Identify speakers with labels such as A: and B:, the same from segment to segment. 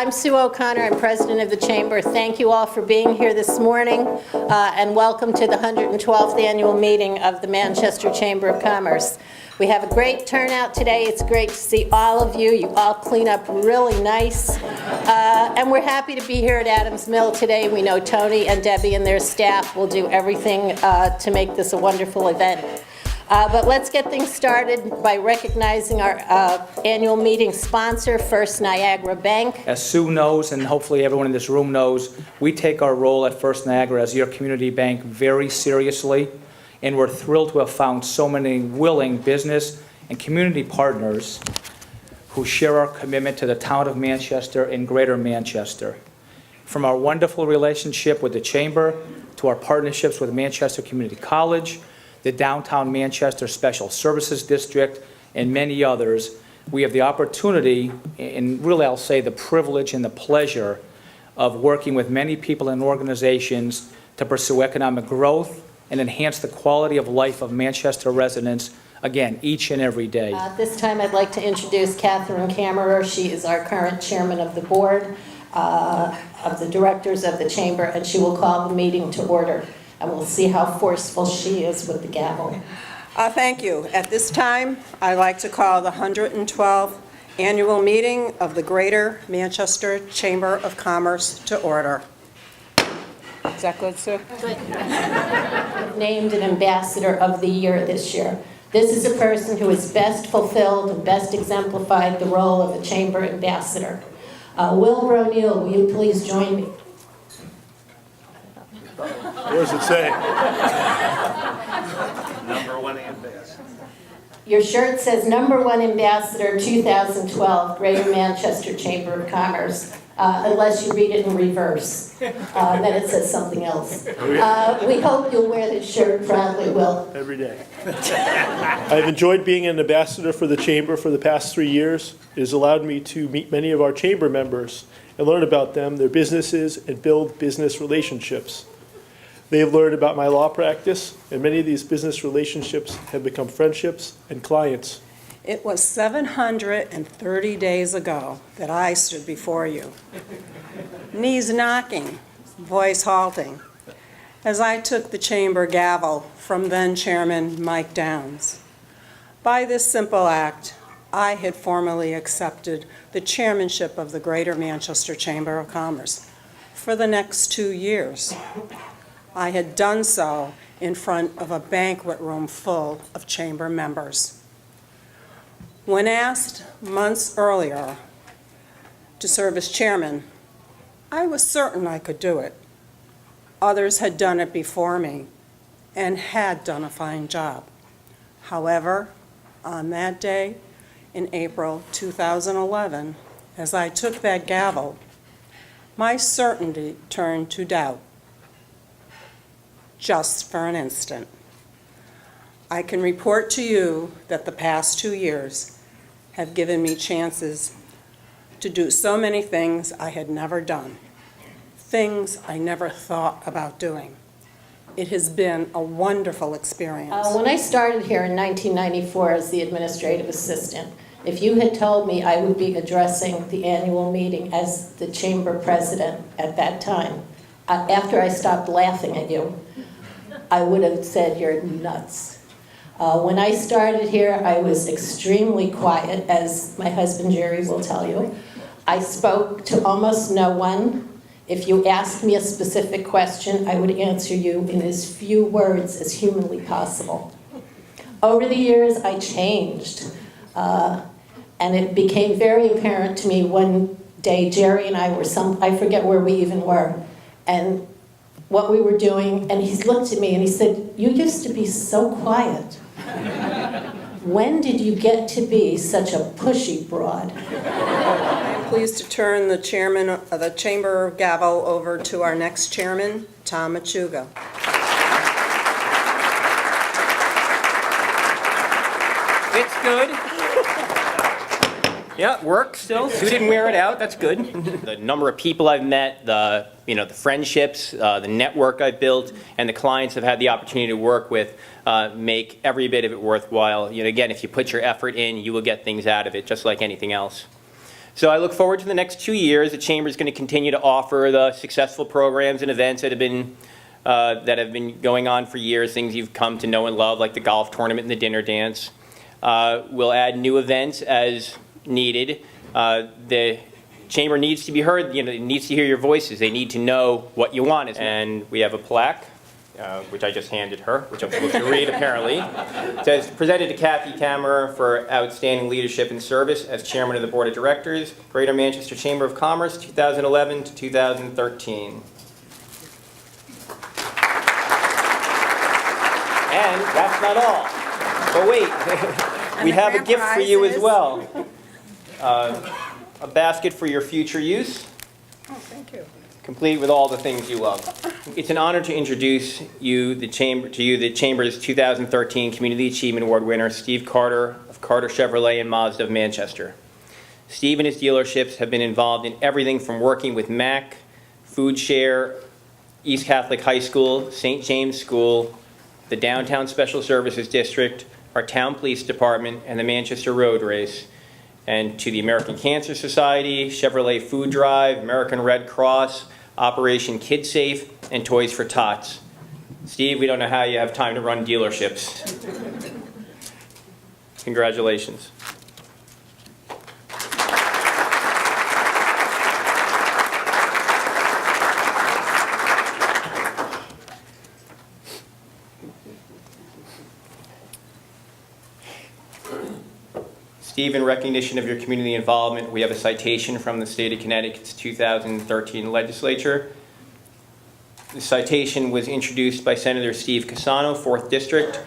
A: I'm Sue O'Connor. I'm president of the Chamber. Thank you all for being here this morning, and welcome to the 112th annual meeting of the Manchester Chamber of Commerce. We have a great turnout today. It's great to see all of you. You all clean up really nice. And we're happy to be here at Adams Mill today. We know Tony and Debbie and their staff will do everything to make this a wonderful event. But let's get things started by recognizing our annual meeting sponsor, First Niagara Bank.
B: As Sue knows, and hopefully everyone in this room knows, we take our role at First Niagara as your community bank very seriously, and we're thrilled to have found so many willing business and community partners who share our commitment to the town of Manchester and Greater Manchester. From our wonderful relationship with the Chamber to our partnerships with Manchester Community College, the Downtown Manchester Special Services District, and many others, we have the opportunity, and really I'll say the privilege and the pleasure of working with many people and organizations to pursue economic growth and enhance the quality of life of Manchester residents, again, each and every day.
A: This time I'd like to introduce Catherine Kammerer. She is our current chairman of the board of the directors of the Chamber, and she will call the meeting to order. And we'll see how forceful she is with the gavel.
C: Thank you. At this time, I'd like to call the 112th annual meeting of the Greater Manchester Chamber of Commerce to order. Is that good, Sue?
A: Good. Named an ambassador of the year this year. This is a person who has best fulfilled and best exemplified the role of a Chamber ambassador. Wilbur O'Neill, will you please join me?
D: What does it say?
E: Number one ambassador.
A: Your shirt says number one ambassador 2012, Greater Manchester Chamber of Commerce, unless you read it in reverse. Then it says something else. We hope you'll wear this shirt proudly, Will.
D: Every day. I've enjoyed being an ambassador for the Chamber for the past 3 years. It has allowed me to meet many of our Chamber members and learn about them, their businesses, and build business relationships. They have learned about my law practice, and many of these business relationships have become friendships and clients.
C: It was 730 days ago that I stood before you, knees knocking, voice halting, as I took the Chamber gavel from then-Chairman Mike Downs. By this simple act, I had formally accepted the chairmanship of the Greater Manchester Chamber of Commerce for the next 2 years. I had done so in front of a banquet room full of Chamber members. When asked months earlier to serve as chairman, I was certain I could do it. Others had done it before me and had done a fine job. However, on that day in April 2011, as I took that gavel, my certainty turned to doubt. Just for an instant. I can report to you that the past 2 years have given me chances to do so many things I had never done, things I never thought about doing. It has been a wonderful experience.
A: When I started here in 1994 as the administrative assistant, if you had told me I would be addressing the annual meeting as the Chamber president at that time, after I stopped laughing at you, I would have said you're nuts. When I started here, I was extremely quiet, as my husband Jerry will tell you. I spoke to almost no one. If you asked me a specific question, I would answer you in as few words as humanly possible. Over the years, I changed, and it became very apparent to me one day. Jerry and I were I forget where we even were, and what we were doing, and he looked at me and he said, "You used to be so quiet. When did you get to be such a pushy broad?"
C: I'm pleased to turn the chairman of the Chamber gavel over to our next chairman, Tom Machuga.
F: It's good. Yeah, it works still. Sue didn't wear it out. That's good. The number of people I've met, the friendships, the network I've built, and the clients I've had the opportunity to work with make every bit of it worthwhile. Again, if you put your effort in, you will get things out of it, just like anything else. So I look forward to the next 2 years. The Chamber is going to continue to offer the successful programs and events that have been going on for years, things you've come to know and love, like the golf tournament and the dinner dance. We'll add new events as needed. The Chamber needs to be heard, it needs to hear your voices. They need to know what you want. And we have a plaque, which I just handed her, which I'm supposed to read apparently. It says, presented to Kathy Kammerer for outstanding leadership and service as Chairman of the Board of Directors, Greater Manchester Chamber of Commerce, 2011 to 2013. And that's not all. But wait, we have a gift for you as well. A basket for your future use.
C: Oh, thank you.
F: Complete with all the things you love. It's an honor to introduce the Chamber's 2013 Community Achievement Award winner, Steve Carter of Carter Chevrolet and Mazda of Manchester. Steve and his dealerships have been involved in everything from working with MAC, Food Share, East Catholic High School, St. James School, the Downtown Special Services District, our Town Police Department, and the Manchester Road Race, and to the American Cancer Society, Chevrolet Food Drive, American Red Cross, Operation Kid Safe, and Toys for Tots. Steve, we don't know how you have time to run dealerships. Congratulations. Steve, in recognition of your community involvement, we have a citation from the state of Connecticut's 2013 legislature. The citation was introduced by Senator Steve Cassano, 4th District,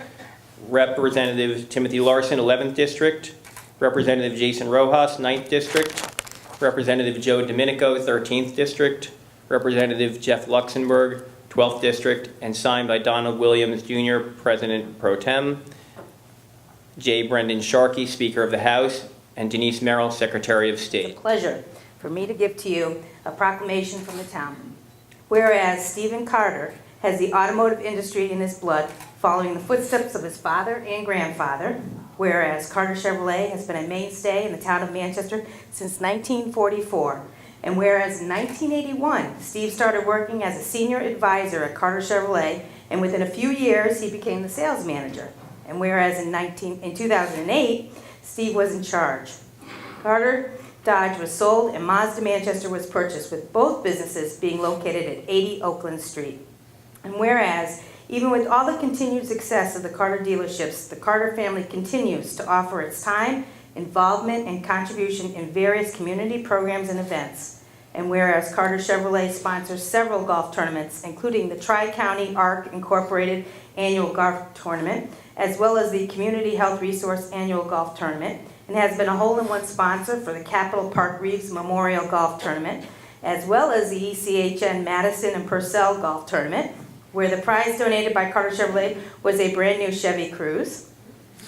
F: Representative Timothy Larson, 11th District, Representative Jason Rojas, 9th District, Representative Joe Domenico, 13th District, Representative Jeff Luxembourg, 12th District, and signed by Donald Williams, Jr., President Pro Tem, J. Brendan Sharkey, Speaker of the House, and Denise Merrill, Secretary of State.
G: It's a pleasure for me to give to you a proclamation from the town. Whereas Stephen Carter has the automotive industry in his blood, following the footsteps of his father and grandfather. Whereas Carter Chevrolet has been a mainstay in the town of Manchester since 1944. And whereas in 1981, Steve started working as a senior advisor at Carter Chevrolet, and within a few years, he became the sales manager. And whereas in 2008, Steve was in charge. Carter Dodge was sold and Mazda Manchester was purchased, with both businesses being located at 80 Oakland Street. And whereas, even with all the continued success of the Carter dealerships, the Carter family continues to offer its time, involvement, and contribution in various community programs and events. And whereas Carter Chevrolet sponsors several golf tournaments, including the Tri-County Arc Incorporated Annual Golf Tournament, as well as the Community Health Resource Annual Golf Tournament, and has been a hole-in-one sponsor for the Capitol Park Reeves Memorial Golf Tournament, as well as the ECHN Madison and Purcell Golf Tournament, where the prize donated by Carter Chevrolet was a brand new Chevy Cruze.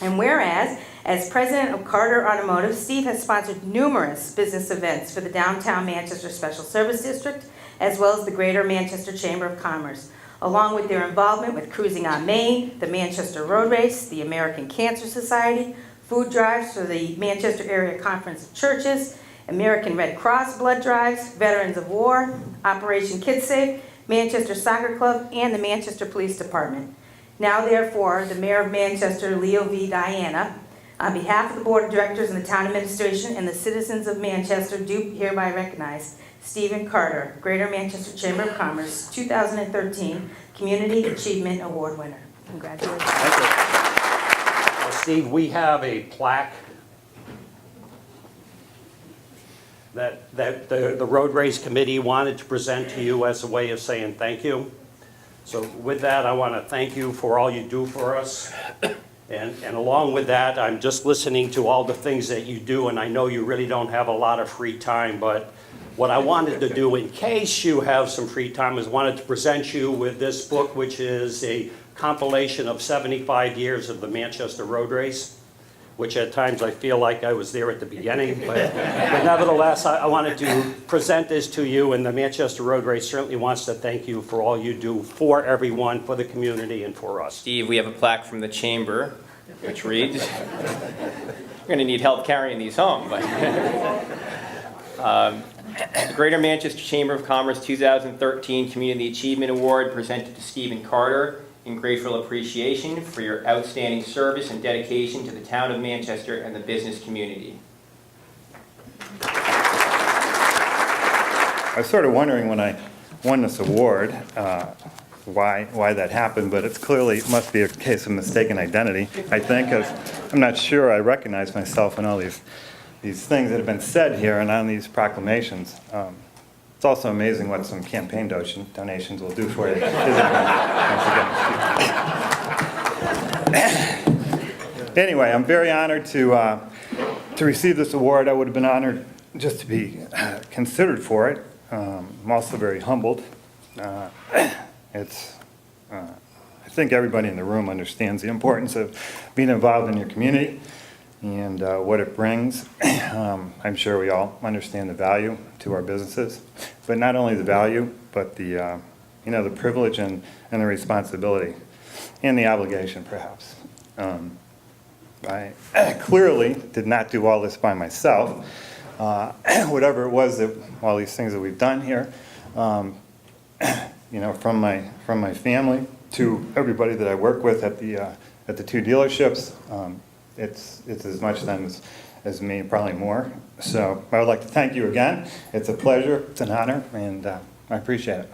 G: And whereas, as president of Carter Automotive, Steve has sponsored numerous business events for the Downtown Manchester Special Service District, as well as the Greater Manchester Chamber of Commerce, along with their involvement with Cruising on Main, the Manchester Road Race, the American Cancer Society, food drives for the Manchester Area Conference of Churches, American Red Cross blood drives, Veterans of War, Operation Kid Safe, Manchester Soccer Club, and the Manchester Police Department. Now therefore, the Mayor of Manchester, Leo V. Diana, on behalf of the Board of Directors and the Town Administration and the citizens of Manchester, do hereby recognize Stephen Carter, Greater Manchester Chamber of Commerce, 2013 Community Achievement Award winner. Congratulations.
H: Thank you. Well, Steve, we have a plaque that the Road Race Committee wanted to present to you as a way of saying thank you. So with that, I want to thank you for all you do for us. And along with that, I'm just listening to all the things that you do, and I know you really don't have a lot of free time, but what I wanted to do, in case you have some free time, is wanted to present you with this book, which is a compilation of 75 years of the Manchester Road Race, which at times I feel like I was there at the beginning. But nevertheless, I wanted to present this to you, and the Manchester Road Race certainly wants to thank you for all you do for everyone, for the community, and for us.
F: Steve, we have a plaque from the Chamber, which reads, we're going to need help carrying these home. But The Greater Manchester Chamber of Commerce 2013 Community Achievement Award presented to Stephen Carter in grateful appreciation for your outstanding service and dedication to the town of Manchester and the business community.
I: I was sort of wondering when I won this award why that happened, but it's clearly must be a case of mistaken identity, I think, because I'm not sure I recognize myself in all these things that have been said here and on these proclamations. It's also amazing what some campaign donations will do for you, isn't it? Anyway, I'm very honored to receive this award. I would have been honored just to be considered for it. I'm also very humbled. I think everybody in the room understands the importance of being involved in your community and what it brings. I'm sure we all understand the value to our businesses, but not only the value, but the the privilege and the responsibility and the obligation, perhaps. I clearly did not do all this by myself. Whatever it was that all these things that we've done here, from my family to everybody that I work with at the two dealerships, it's as much them as me, probably more. So I would like to thank you again. It's a pleasure, it's an honor, and I appreciate it.